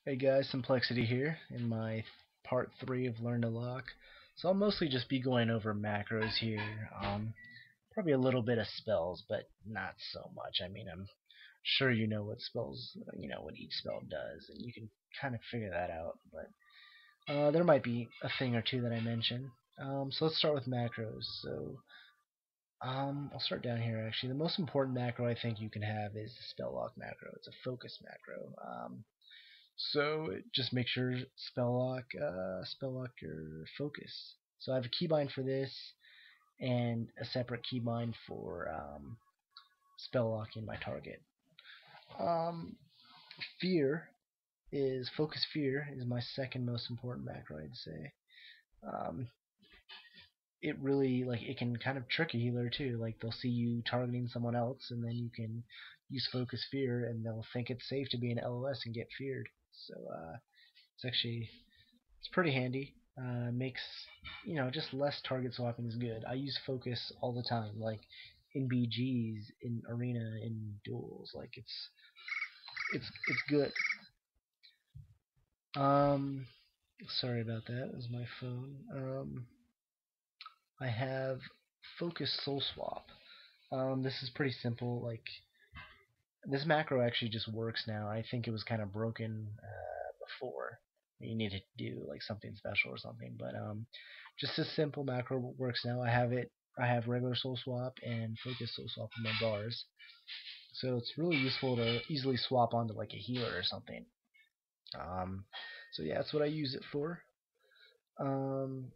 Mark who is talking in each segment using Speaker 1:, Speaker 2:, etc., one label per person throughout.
Speaker 1: Hey guys, Simplexity here in my part 3 of Learn to Lock. So I'll mostly just be going over macros here. Probably a little bit of spells, but not so much. I mean, I'm sure you know what spells, what each spell does, and you can kind of figure that out. But there might be a thing or two that I mention. So let's start with macros. I'll start down here actually. The most important macro I think you can have is the spell lock macro. It's a focus macro. So just make sure spell lock your focus. So I have a keybind for this and a separate keybind for spell locking my target. Um, fear focus fear is my second most important macro, I'd say. Um, it really it can kind of trick a healer too. Like they'll see you targeting someone else, and then you can use focus fear, and they'll think it's safe to be an LOS and get feared. So it's pretty handy. Makes just less target swapping is good. I use focus all the time, like in BGs, in arena, in duels. Like it's good. Um, Sorry about that. It was my phone. I have focus soul swap. This is pretty simple. Like this macro actually just works now. I think it was kind of broken before. You need to do like something special or something, but just a simple macro works now. I have regular soul swap and focus soul swap in my bars, so it's really useful to easily swap onto like a healer or something. So yeah, that's what I use it for. Um,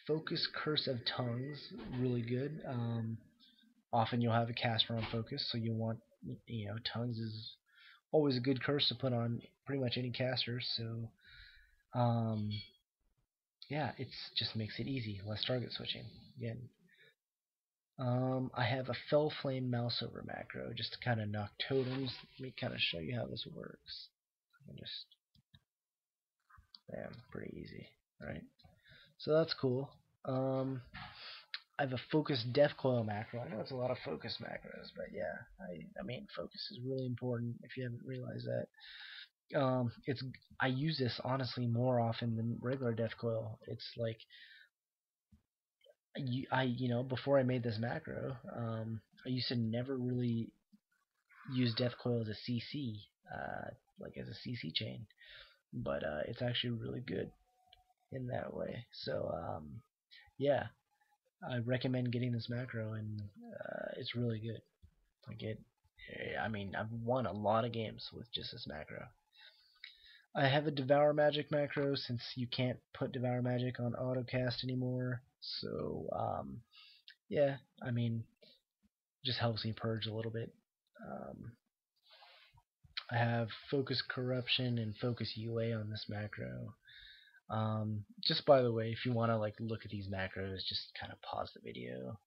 Speaker 1: Focus Curse of Tongues, really good. Often you'll have a caster on focus, so you want tongues is always a good curse to put on pretty much any caster. So um, yeah, it's just makes it easy, less target switching. Again, I have a Fel Flame mouseover macro just to kind of knock totems. Let me kind of show you how this works. Just bam, pretty easy, right? So that's cool. Um, I have a focus death coil macro. I know it's a lot of focus macros, but yeah, I mean focus is really important if you haven't realized that. It's I use this honestly more often than regular death coil. It's like before I made this macro, I used to never really use death coil as a CC, like as a CC chain, but it's actually really good in that way. So yeah, I recommend getting this macro, and it's really good. Like it, I mean, I've won a lot of games with just this macro. I have a Devour Magic macro since you can't put Devour Magic on autocast anymore. So yeah, I mean, just helps me purge a little bit. Um, I have Focus Corruption and Focus UA on this macro. Just by the way, if you want to like look at these macros, just kind of pause the video,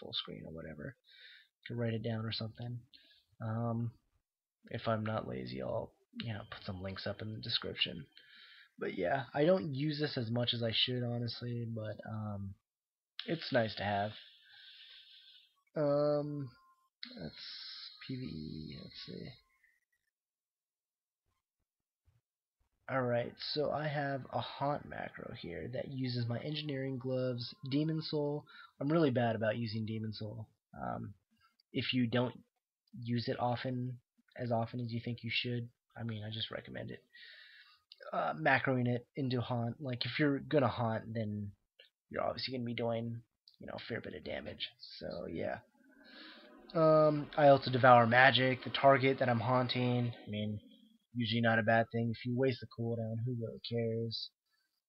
Speaker 1: full screen or whatever, to write it down or something. Um, if I'm not lazy, I'll put some links up in the description. But yeah, I don't use this as much as I should, honestly, but it's nice to have. Um, that's PvE. Let's see. Alright, so I have a haunt macro here that uses my engineering gloves, demon soul. I'm really bad about using demon soul. If you don't use it as often as you think you should, I mean, I just recommend it. Macroing it into haunt. Like if you're gonna haunt, then you're obviously gonna be doing a fair bit of damage. So yeah. I also devour magic, the target that I'm haunting. I mean, usually not a bad thing. If you waste the cooldown, who really cares?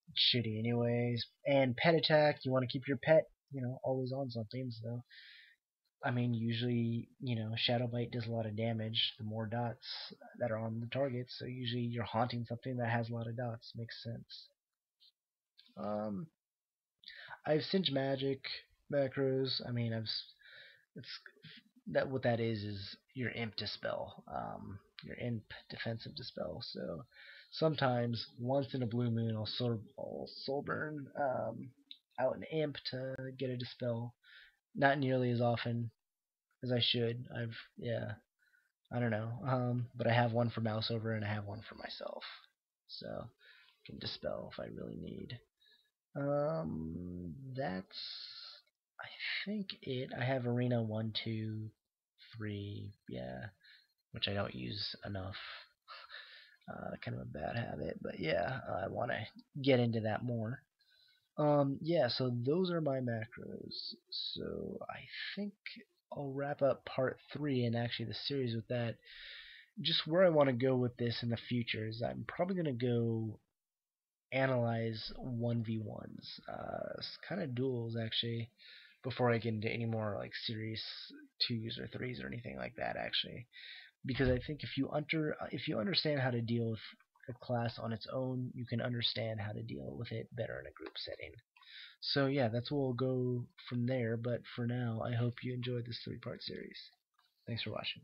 Speaker 1: It's shitty anyways. And petattack, you want to keep your pet, always on something. So I mean, usually, Shadow Bite does a lot of damage. The more dots that are on the target, so usually you're haunting something that has a lot of dots. Makes sense. Um, I have Singe Magic macros. I mean, it's what that is your imp dispel, your imp defensive dispel. So sometimes once in a blue moon, I'll soul burn out an imp to get a dispel. Not nearly as often as I should. I don't know. But I have one for mouseover and I have one for myself, so I can dispel if I really need. That's I think it. I have arena 1, 2, 3, yeah, which I don't use enough. Kind of a bad habit, but yeah, I want to get into that more. Yeah, so those are my macros. So I think I'll wrap up part 3 and actually the series with that. Just where I want to go with this in the future is I'm probably going to go analyze 1v1s, kind of duels actually, before I get into any more like serious 2s or 3s or anything like that actually. Because I think if you understand how to deal with a class on its own, you can understand how to deal with it better in a group setting. So yeah, that's where we'll go from there, but for now, I hope you enjoyed this 3-part series. Thanks for watching.